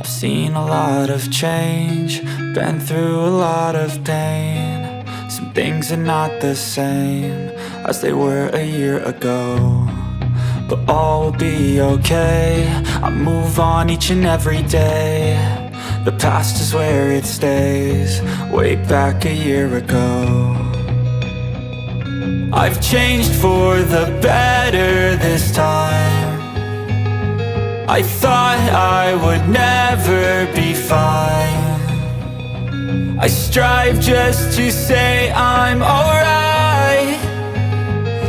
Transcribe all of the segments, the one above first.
I've seen a lot of change, been through a lot of pain. Some things are not the same as they were a year ago, but all will be okay. I move on each and every day. The past is where it stays, way back a year ago. I've changed for the better this time. I thought I would never be fine. I strive just to say I'm alright,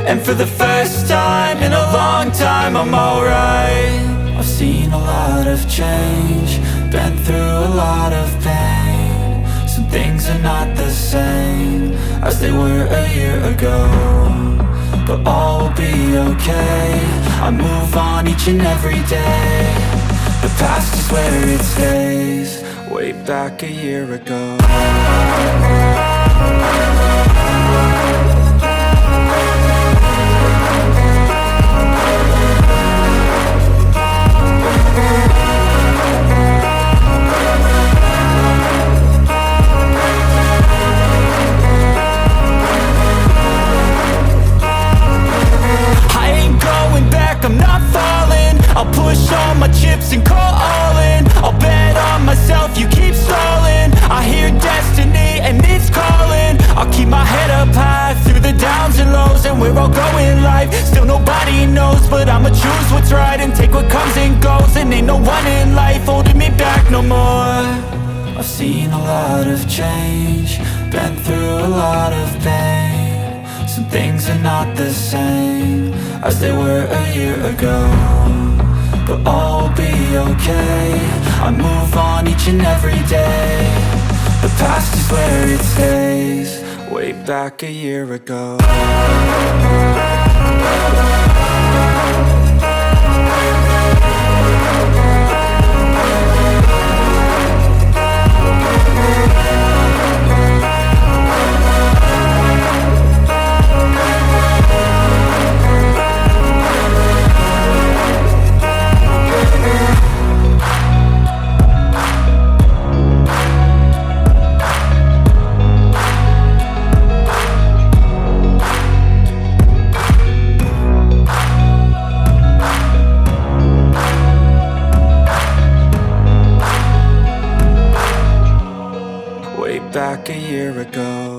and for the first time in a long time I'm alright. I've seen a lot of change, been through a lot of pain. Some things are not the same as they were a year ago, but all will be okay. I move on each and every day. The past is where it stays, way back a year ago. I'm not falling, I'll push all my chips and call all in. I'll bet on myself, you keep stalling. I hear destiny and it's calling. I'll keep my head up high through the downs and lows, and we're all going life. Still nobody knows, but I'ma choose what's right and take what comes and goes. And ain't no one in life holding me back no more. I've seen a lot of change, been through a lot of pain. Some things are not the same as they were a year ago, but all will be okay. I move on each and every day. The past is where it stays, way back a year ago. Back a year ago.